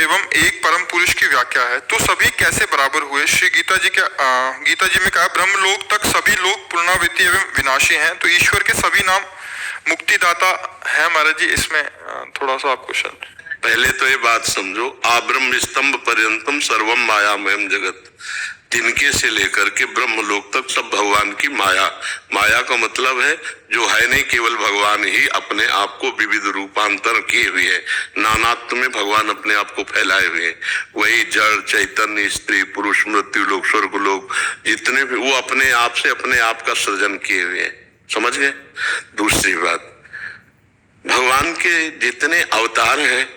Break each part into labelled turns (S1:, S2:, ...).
S1: एवं एक परम पुरुष की व्याख्या है, तो सभी कैसे बराबर हुए? श्री गीता जी में कहा ब्रह्मलोक तक सभी लोग पुनरावृत्ति एवं विनाशी हैं, तो ईश्वर के सभी नाम मुक्तिदाता है महाराज जी। इसमें थोड़ा सा आप क्वेश्चन।
S2: पहले तो ये बात समझो, आब्रह्म स्तंभ पर्यंतम सर्वम मायामयम जगत, तिनके से लेकर के ब्रह्मलोक तक सब भगवान की माया। माया का मतलब है जो है नहीं, केवल भगवान ही अपने आप को विविध रूपांतर किए हुए है। नानात्व में भगवान अपने आप को फैलाए हुए हैं। वही जड़ चैतन्य, स्त्री पुरुष, मृत्यु लोक, स्वर्ग लोक, जितने भी वो अपने आप से अपने आप का सृजन किए हुए हैं। समझ गए? दूसरी बात, भगवान के जितने अवतार हैं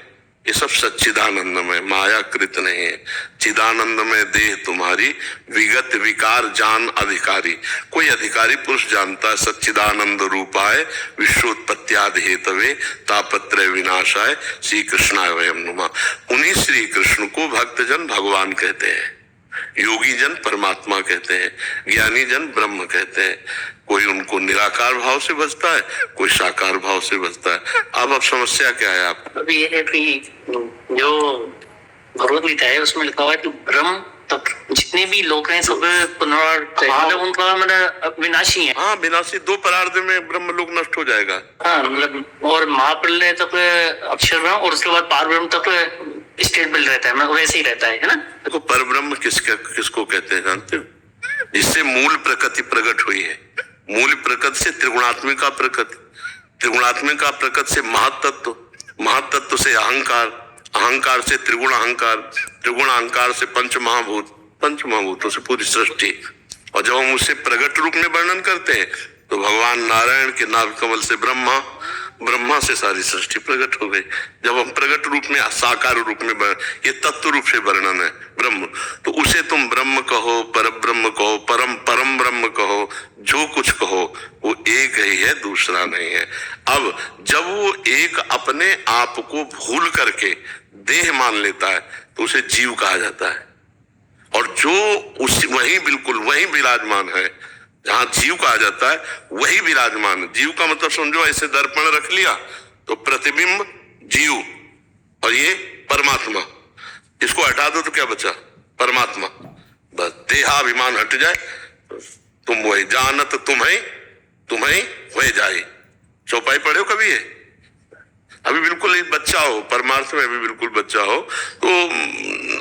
S2: ये सब सच्चिदानंदमय, मायाकृत नहीं है। चिदानंदमय देह तुम्हारी, विगत विकार जान अधिकारी। कोई अधिकारी पुरुष जानता है सच्चिदानंद रूपाय विश्वोत्पत्त्यादि हेतवे तापत्रय विनाशाय श्री कृष्णाय वयम नुमा। उन्हीं श्री कृष्ण को भक्तजन भगवान कहते हैं, योगी जन परमात्मा कहते हैं, ज्ञानी जन ब्रह्म कहते हैं। कोई उनको निराकार भाव से बचता है, कोई साकार भाव से बचता है। अब समस्या क्या है आप?
S3: अभी ये है कि जो भगवत गीता है उसमें लिखा हुआ है कि ब्रह्म तक जितने भी लोग हैं सब मतलब उनका मतलब विनाशी है।
S2: हाँ, विनाशी। 2 परार्ध में ब्रह्म लोक नष्ट हो जाएगा।
S3: हाँ, मतलब और महाप्रलय तक अक्षर ब्रह्म और उसके बाद पार ब्रह्म तक स्टेट बिल्ड रहता है, मतलब वैसे ही रहता है ना।
S2: देखो, पर ब्रह्म किसको कहते हैं जानते हो? जिससे मूल प्रकृति प्रकट हुई है। मूल प्रकृति से त्रिगुणात्मिका प्रकृति, त्रिगुणात्मिका प्रकृति से महातत्व, महातत्व से अहंकार, अहंकार से त्रिगुण अहंकार, त्रिगुण अहंकार से पंच महाभूत, पंच महाभूतों से पूरी सृष्टि। और जब हम उसे प्रकट रूप में वर्णन करते हैं तो भगवान नारायण के नाभ कमल से ब्रह्मा, ब्रह्मा से सारी सृष्टि प्रकट हो गई। जब हम प्रकट रूप में, साकार रूप में, ये तत्व रूप से वर्णन है ब्रह्म, तो उसे तुम ब्रह्म कहो, पर ब्रह्म कहो, परम परम ब्रह्म कहो, जो कुछ कहो, वो एक ही है, दूसरा नहीं है। अब जब वो एक अपने आप को भूल करके देह मान लेता है तो उसे जीव कहा जाता है। और जो उस वही बिल्कुल वही विराजमान है, जहां जीव कहा जाता है वही विराजमान है। जीव का मतलब समझो, ऐसे दर्पण रख लिया तो प्रतिबिंब जीव और ये परमात्मा, इसको हटा दो तो क्या बचा? परमात्मा। बस देहाभिमान हट जाए तो तुम वही जानत तुम्हें वही जाए। चौपाई पढ़े हो कभी? है अभी बिल्कुल एक बच्चा हो, परमार्थ में अभी बिल्कुल बच्चा हो, तो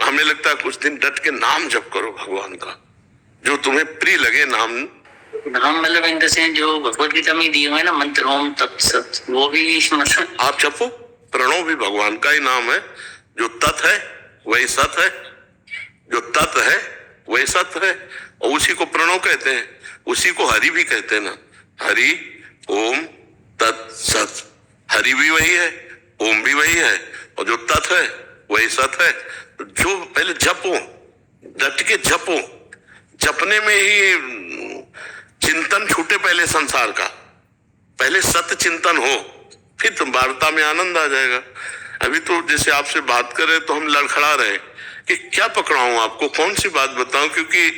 S2: हमें लगता है कुछ दिन डट के नाम जप करो भगवान का, जो तुम्हें प्रिय लगे। नाम
S3: मतलब इन द सेंस जो भगवत गीता में दिए हुए ना मंत्र, ओम तत्सत, वो भी मतलब
S2: आप जपो। प्रणव भी भगवान का ही नाम है। जो तत् है वही सत है, जो तत् है वही सत है, और उसी को प्रणव कहते हैं। उसी को हरि भी कहते हैं ना, हरि ओम तत्सत। हरि भी वही है, ओम भी वही है, और जो तत् है वही सत है। जो पहले जपो, डट के जपो। जपने में ही चिंतन छूटे पहले संसार का, पहले सत्य चिंतन हो, फिर तुम वार्ता में आनंद आ जाएगा। अभी तो जैसे आपसे बात कर रहे तो हम लड़खड़ा रहे कि क्या पकड़ाऊं आपको, कौन सी बात बताऊं, क्योंकि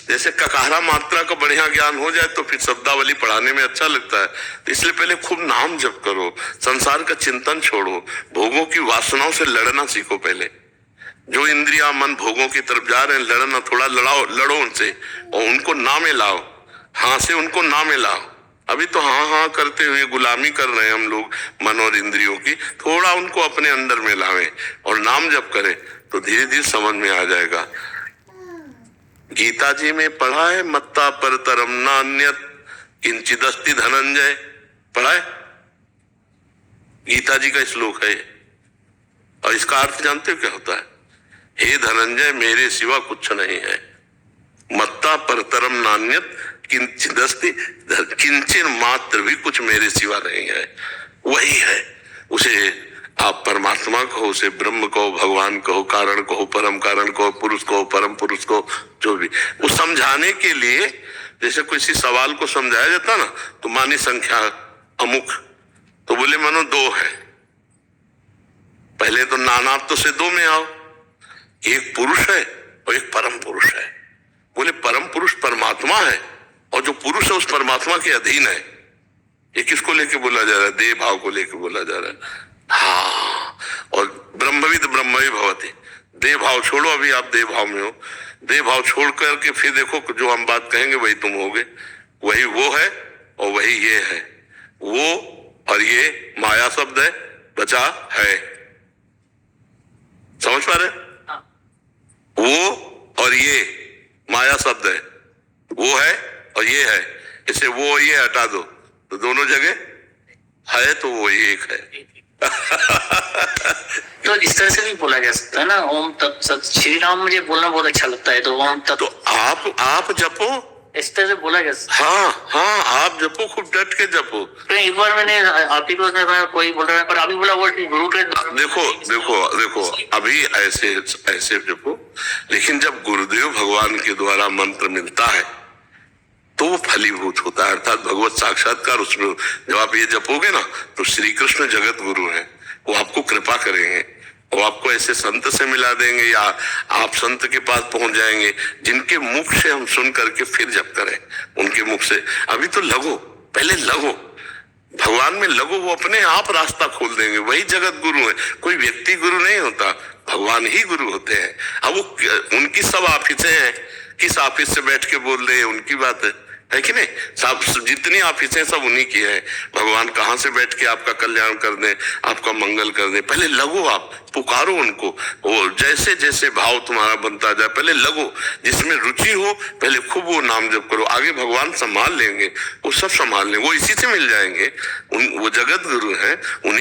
S2: जैसे ककारा मात्रा का बढ़िया ज्ञान हो जाए तो फिर शब्दावली पढ़ाने में अच्छा लगता है। तो इसलिए पहले खूब नाम जप करो, संसार का चिंतन छोड़ो, भोगों की वासनाओं से लड़ना सीखो। पहले जो इंद्रिया मन भोगों की तरफ जा रहे हैं, लड़ना, थोड़ा लड़ो उनसे और उनको नामे लाओ। हाँ से उनको नामे लाओ। अभी तो हाँ करते हुए गुलामी कर रहे हैं हम लोग मन और इंद्रियों की। थोड़ा उनको अपने अंदर में लावे और नाम जप करें तो धीरे धीरे समझ में आ जाएगा। गीता जी में पढ़ा है, मत्ता पर तरम नान्यत किंचिदस्ति धनंजय, पढ़ा है? गीता जी का श्लोक है। और इसका अर्थ जानते हो क्या होता है? हे धनंजय, मेरे सिवा कुछ नहीं है। मत्ता परतरम नान्यत किंचिदस्ति, किंचन मात्र भी कुछ मेरे सिवा नहीं है। वही है। उसे आप परमात्मा कहो, उसे ब्रह्म कहो, भगवान कहो, कारण कहो, परम कारण कहो, पुरुष कहो, परम पुरुष कहो, जो भी। वो समझाने के लिए जैसे किसी सवाल को समझाया जाता ना, तो मानी संख्या अमुक, तो बोले मानो 2 है। पहले तो नानात्व से 2 में आओ, एक पुरुष है और एक परम पुरुष है। बोले परम पुरुष परमात्मा है और जो पुरुष है उस परमात्मा के अधीन है। ये किसको लेके बोला जा रहा है? देह भाव को लेके बोला जा रहा है। हाँ, और ब्रह्मविद ब्रह्मवि भवति। देह भाव छोड़ो, अभी आप देह भाव में हो, देह भाव छोड़ करके फिर देखो जो हम बात कहेंगे वही तुम होगे, वही वो है और वही ये है। वो और ये माया शब्द है, बचा है, समझ पा रहे? वो और ये माया शब्द है, वो है और ये है, इसे वो और ये हटा दो तो दोनों जगह है, तो वो एक है।
S3: तो इस तरह से भी बोला जा सकता है ना, ओम तत्सत। श्री राम मुझे बोलना बहुत अच्छा लगता है, तो ओम तत्सत
S2: तो आप जपो,
S3: इस तरह से बोला जा सकता है।
S2: हाँ आप जपो, खूब डट के जपो।
S3: तो एक बार मैंने आप ही को कोई बोल रहा है, पर अभी बोला वो गुरु के
S2: देखो अभी ऐसे जपो, लेकिन जब गुरुदेव भगवान के द्वारा मंत्र मिलता है तो वो फलीभूत होता है, अर्थात भगवत साक्षात्कार उसमें। जब आप ये जपोगे ना तो श्री कृष्ण जगत गुरु हैं, वो आपको कृपा करेंगे, वो आपको ऐसे संत से मिला देंगे या आप संत के पास पहुंच जाएंगे जिनके मुख से हम सुन करके फिर जप करें, उनके मुख से। अभी तो लगो, पहले लगो, भगवान में लगो, वो अपने आप रास्ता खोल देंगे। वही जगत गुरु है, कोई व्यक्ति गुरु नहीं होता, भगवान ही गुरु होते हैं। अब वो उनकी सब ऑफिसें हैं, किस ऑफिस से बैठ के बोल रहे हैं उनकी बात है कि नहीं? सब जितनी ऑफिसें सब उन्हीं की है। भगवान कहाँ से बैठ के आपका कल्याण कर दें, आपका मंगल कर दें, पहले लगो, आप पुकारो उनको। वो जैसे जैसे भाव तुम्हारा बनता जाए, पहले लगो, जिसमें रुचि हो पहले खूब वो नाम जप करो, आगे भगवान संभाल लेंगे, वो सब संभाल लेंगे, वो इसी से मिल जाएंगे। वो जगत गुरु हैं, उन्हीं